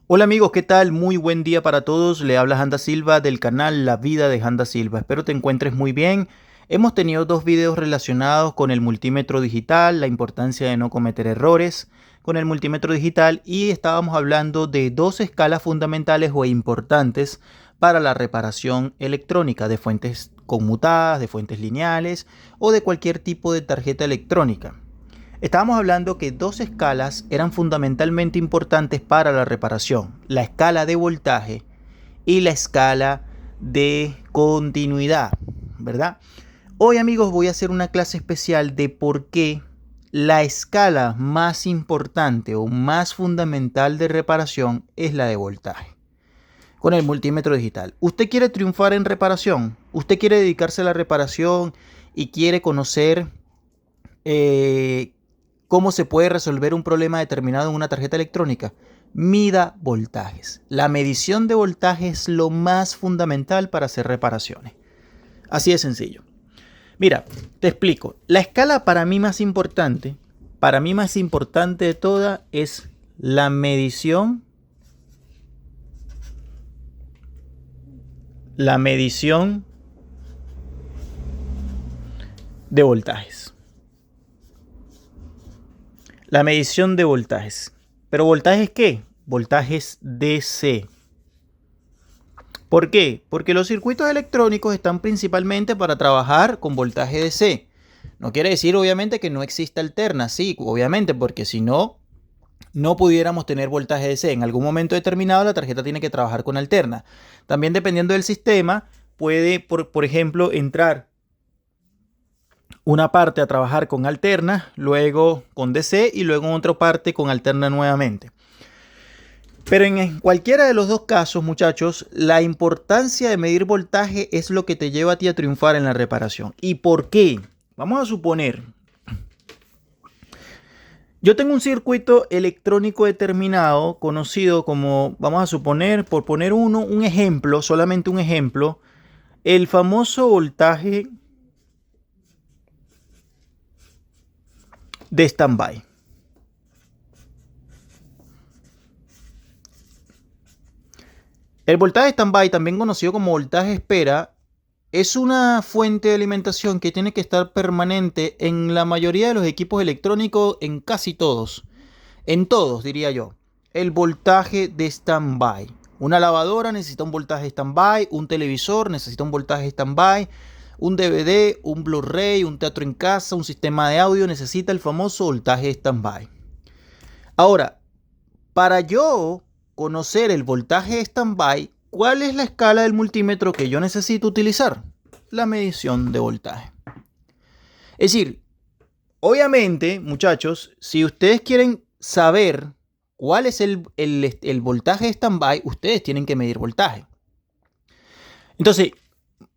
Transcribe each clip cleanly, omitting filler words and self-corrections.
Hola amigos, ¿qué tal? Muy buen día para todos. Le habla Handa Silva del canal La Vida de Handa Silva. Espero te encuentres muy bien. Hemos tenido dos videos relacionados con el multímetro digital, la importancia de no cometer errores con el multímetro digital y estábamos hablando de dos escalas fundamentales o importantes para la reparación electrónica de fuentes conmutadas, de fuentes lineales o de cualquier tipo de tarjeta electrónica. Estábamos hablando que dos escalas eran fundamentalmente importantes para la reparación, la escala de voltaje y la escala de continuidad, ¿verdad? Hoy amigos voy a hacer una clase especial de por qué la escala más importante o más fundamental de reparación es la de voltaje. Con el multímetro digital. ¿Usted quiere triunfar en reparación? ¿Usted quiere dedicarse a la reparación y quiere conocer cómo se puede resolver un problema determinado en una tarjeta electrónica? Mida voltajes. La medición de voltaje es lo más fundamental para hacer reparaciones. Así de sencillo. Mira, te explico. La escala para mí más importante de toda es la medición de voltajes. La medición de voltajes. ¿Pero voltajes qué? Voltajes DC. ¿Por qué? Porque los circuitos electrónicos están principalmente para trabajar con voltaje DC. No quiere decir obviamente que no exista alterna, sí, obviamente, porque si no, no pudiéramos tener voltaje DC. En algún momento determinado la tarjeta tiene que trabajar con alterna. También dependiendo del sistema, puede, por ejemplo, entrar una parte a trabajar con alterna, luego con DC y luego en otra parte con alterna nuevamente. Pero en cualquiera de los dos casos, muchachos, la importancia de medir voltaje es lo que te lleva a ti a triunfar en la reparación. ¿Y por qué? Vamos a suponer, yo tengo un circuito electrónico determinado, conocido como, vamos a suponer, por poner un ejemplo, solamente un ejemplo, el famoso voltaje de standby. El voltaje standby, también conocido como voltaje espera, es una fuente de alimentación que tiene que estar permanente en la mayoría de los equipos electrónicos, en casi todos. En todos, diría yo. El voltaje de standby. Una lavadora necesita un voltaje standby, un televisor necesita un voltaje standby, un DVD, un Blu-ray, un teatro en casa, un sistema de audio necesita el famoso voltaje standby. Ahora, para yo conocer el voltaje standby, ¿cuál es la escala del multímetro que yo necesito utilizar? La medición de voltaje. Es decir, obviamente, muchachos, si ustedes quieren saber cuál es el voltaje standby, ustedes tienen que medir voltaje. Entonces,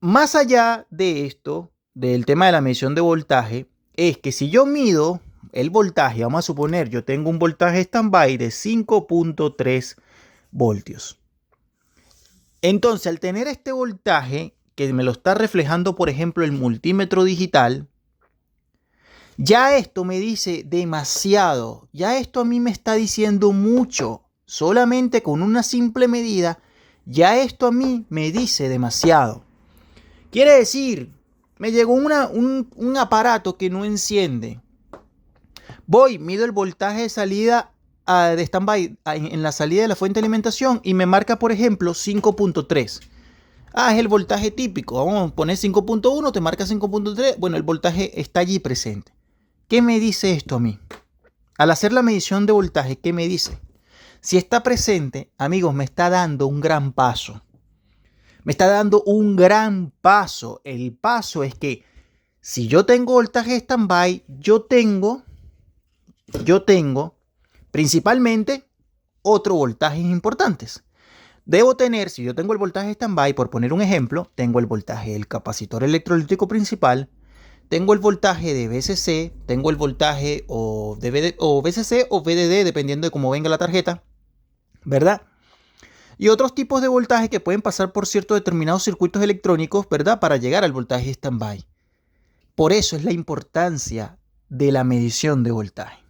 más allá de esto, del tema de la medición de voltaje, es que si yo mido el voltaje, vamos a suponer, yo tengo un voltaje standby de 5.3 voltios. Entonces, al tener este voltaje, que me lo está reflejando, por ejemplo, el multímetro digital, ya esto me dice demasiado, ya esto a mí me está diciendo mucho. Solamente con una simple medida, ya esto a mí me dice demasiado. Quiere decir, me llegó un aparato que no enciende. Voy, mido el voltaje de salida de standby en la salida de la fuente de alimentación y me marca, por ejemplo, 5.3. Ah, es el voltaje típico. Vamos a poner 5.1, te marca 5.3. Bueno, el voltaje está allí presente. ¿Qué me dice esto a mí? Al hacer la medición de voltaje, ¿qué me dice? Si está presente, amigos, me está dando un gran paso. Me está dando un gran paso. El paso es que si yo tengo voltaje standby, yo tengo principalmente otros voltajes importantes. Debo tener, si yo tengo el voltaje standby, por poner un ejemplo, tengo el voltaje del capacitor electrolítico principal, tengo el voltaje de VCC, tengo el voltaje o VCC o VDD, dependiendo de cómo venga la tarjeta, ¿verdad? Y otros tipos de voltaje que pueden pasar por ciertos determinados circuitos electrónicos, ¿verdad? Para llegar al voltaje standby. Por eso es la importancia de la medición de voltaje.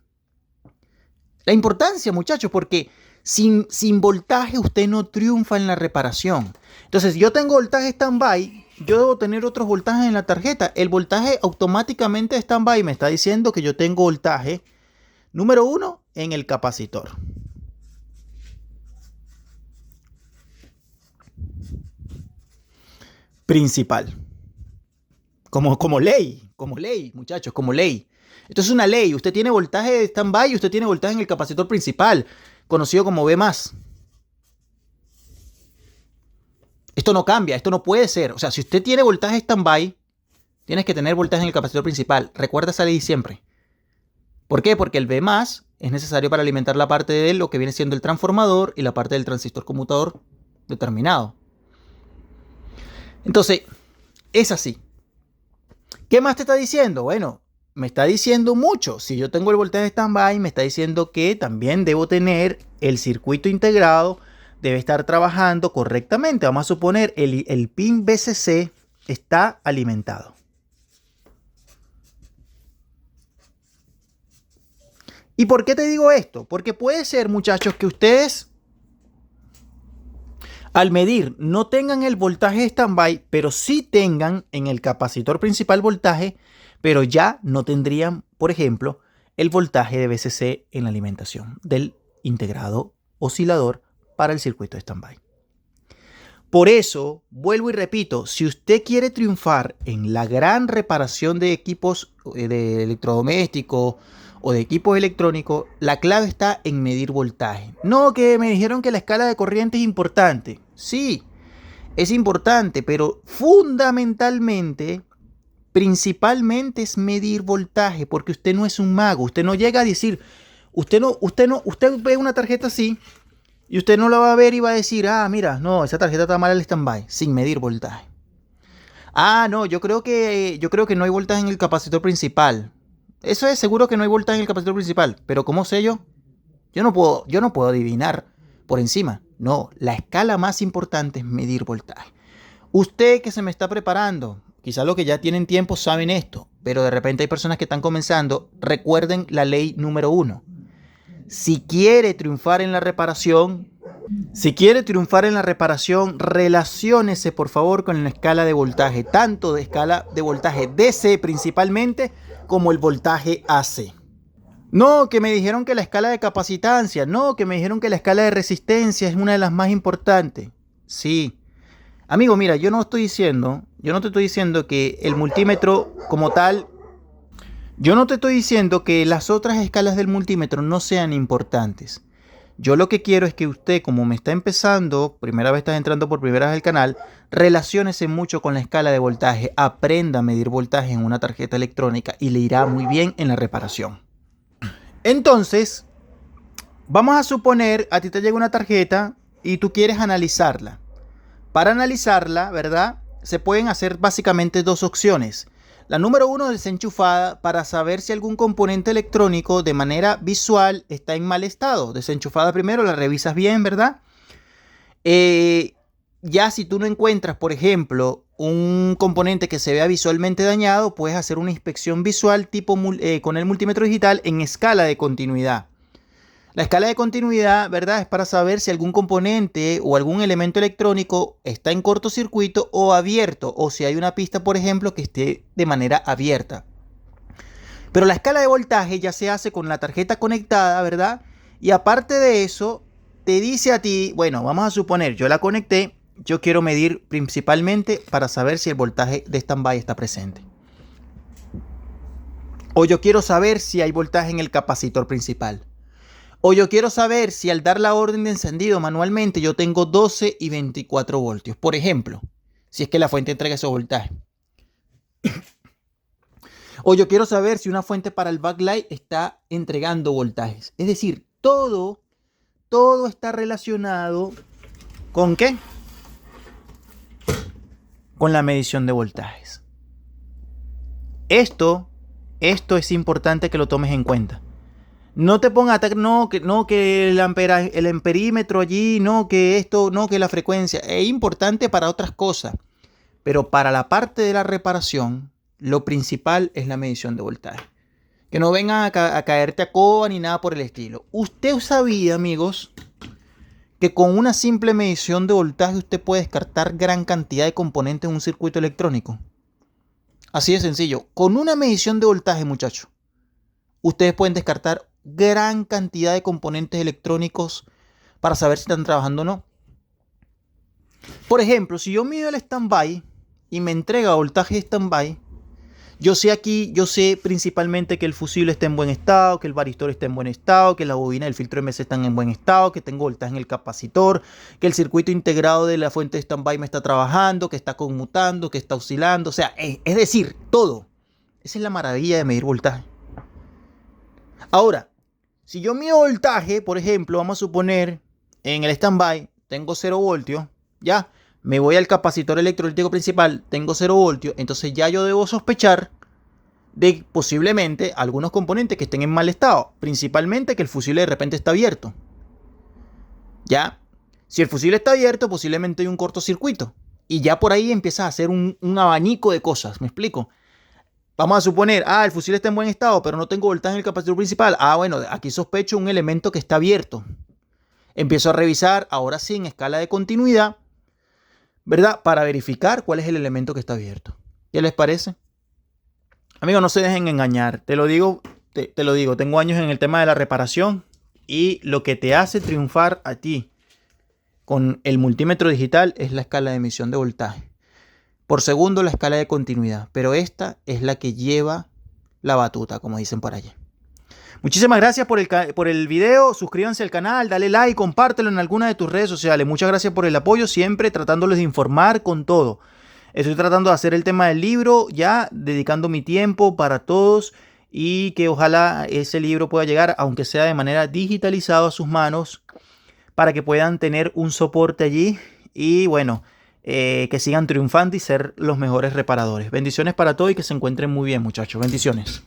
La importancia, muchachos, porque Sin voltaje usted no triunfa en la reparación. Entonces, yo tengo voltaje stand-by, yo debo tener otros voltajes en la tarjeta. El voltaje automáticamente de stand-by me está diciendo que yo tengo voltaje número 1 en el capacitor. Principal. Como ley, muchachos, como ley. Esto es una ley. Usted tiene voltaje de stand-by y usted tiene voltaje en el capacitor principal, conocido como V+. Esto no cambia, esto no puede ser. O sea, si usted tiene voltaje stand-by, tienes que tener voltaje en el capacitor principal. Recuerda esa ley siempre. ¿Por qué? Porque el V+ es necesario para alimentar la parte de lo que viene siendo el transformador y la parte del transistor conmutador determinado. Entonces, es así. ¿Qué más te está diciendo? Bueno, me está diciendo mucho. Si yo tengo el voltaje stand-by, me está diciendo que también debo tener el circuito integrado, debe estar trabajando correctamente. Vamos a suponer el pin VCC está alimentado. ¿Y por qué te digo esto? Porque puede ser, muchachos, que ustedes al medir no tengan el voltaje stand-by, pero sí tengan en el capacitor principal voltaje, pero ya no tendrían, por ejemplo, el voltaje de VCC en la alimentación del integrado oscilador para el circuito de stand-by. Por eso, vuelvo y repito, si usted quiere triunfar en la gran reparación de equipos de electrodomésticos o de equipos electrónicos, la clave está en medir voltaje. No, que me dijeron que la escala de corriente es importante. Sí, es importante, pero fundamentalmente, principalmente es medir voltaje, porque usted no es un mago. Usted no llega a decir, usted ve una tarjeta así y usted no la va a ver y va a decir, ah, mira, no, esa tarjeta está mal al stand-by, sin medir voltaje. Ah, no, yo creo que no hay voltaje en el capacitor principal. Eso es seguro que no hay voltaje en el capacitor principal, pero ¿cómo sé yo? Yo no puedo adivinar por encima. No, la escala más importante es medir voltaje. Usted que se me está preparando, quizá los que ya tienen tiempo saben esto, pero de repente hay personas que están comenzando, recuerden la ley número 1. Si quiere triunfar en la reparación, relaciónese por favor con la escala de voltaje, tanto de escala de voltaje DC principalmente, como el voltaje AC. No, que me dijeron que la escala de capacitancia, no, que me dijeron que la escala de resistencia es una de las más importantes. Sí. Amigo, mira, yo no te estoy diciendo que el multímetro como tal, yo no te estoy diciendo que las otras escalas del multímetro no sean importantes. Yo lo que quiero es que usted, como me está empezando, primera vez estás entrando por primera vez al canal, relaciónese mucho con la escala de voltaje, aprenda a medir voltaje en una tarjeta electrónica y le irá muy bien en la reparación. Entonces, vamos a suponer, a ti te llega una tarjeta y tú quieres analizarla. Para analizarla, ¿verdad? Se pueden hacer básicamente dos opciones. La número 1, desenchufada, para saber si algún componente electrónico de manera visual está en mal estado. Desenchufada primero, la revisas bien, ¿verdad? Ya si tú no encuentras, por ejemplo, un componente que se vea visualmente dañado, puedes hacer una inspección visual con el multímetro digital en escala de continuidad. La escala de continuidad, ¿verdad? Es para saber si algún componente o algún elemento electrónico está en cortocircuito o abierto, o si hay una pista, por ejemplo, que esté de manera abierta. Pero la escala de voltaje ya se hace con la tarjeta conectada, ¿verdad? Y aparte de eso, te dice a ti, bueno, vamos a suponer, yo la conecté, yo quiero medir principalmente para saber si el voltaje de stand-by está presente. O yo quiero saber si hay voltaje en el capacitor principal. O yo quiero saber si al dar la orden de encendido manualmente yo tengo 12 y 24 voltios. Por ejemplo, si es que la fuente entrega esos voltajes. O yo quiero saber si una fuente para el backlight está entregando voltajes. Es decir, todo está relacionado ¿con qué? Con la medición de voltajes. Esto es importante que lo tomes en cuenta. No te pongas a que el amperímetro allí, no que esto, no que la frecuencia. Es importante para otras cosas. Pero para la parte de la reparación, lo principal es la medición de voltaje. Que no vengan a caerte a coba ni nada por el estilo. Usted sabía, amigos, que con una simple medición de voltaje usted puede descartar gran cantidad de componentes en un circuito electrónico? Así de sencillo. Con una medición de voltaje, muchachos, ustedes pueden descartar gran cantidad de componentes electrónicos para saber si están trabajando o no. Por ejemplo, si yo mido el stand-by y me entrega voltaje de stand-by, yo sé principalmente que el fusible está en buen estado, que el varistor está en buen estado, que la bobina del filtro MC están en buen estado, que tengo voltaje en el capacitor, que el circuito integrado de la fuente de stand-by me está trabajando, que está conmutando, que está oscilando. O sea, es decir, todo. Esa es la maravilla de medir voltaje. Ahora, si yo mido voltaje, por ejemplo, vamos a suponer en el stand-by tengo 0 voltios, ya. Me voy al capacitor electrolítico principal, tengo 0 voltios, entonces ya yo debo sospechar de posiblemente algunos componentes que estén en mal estado, principalmente que el fusible de repente está abierto. Ya, si el fusible está abierto, posiblemente hay un cortocircuito. Y ya por ahí empieza a hacer un abanico de cosas, ¿me explico? Vamos a suponer, el fusible está en buen estado, pero no tengo voltaje en el capacitor principal. Bueno, aquí sospecho un elemento que está abierto. Empiezo a revisar, ahora sí, en escala de continuidad, ¿verdad? Para verificar cuál es el elemento que está abierto. ¿Qué les parece? Amigos, no se dejen engañar. Te lo digo, tengo años en el tema de la reparación y lo que te hace triunfar a ti con el multímetro digital es la escala de emisión de voltaje. Por segundo, la escala de continuidad. Pero esta es la que lleva la batuta, como dicen por allí. Muchísimas gracias por el video. Suscríbanse al canal, dale like, compártelo en alguna de tus redes sociales. Muchas gracias por el apoyo, siempre tratándoles de informar con todo. Estoy tratando de hacer el tema del libro, ya dedicando mi tiempo para todos y que ojalá ese libro pueda llegar, aunque sea de manera digitalizada, a sus manos, para que puedan tener un soporte allí y bueno, que sigan triunfando y ser los mejores reparadores. Bendiciones para todos y que se encuentren muy bien, muchachos. Bendiciones.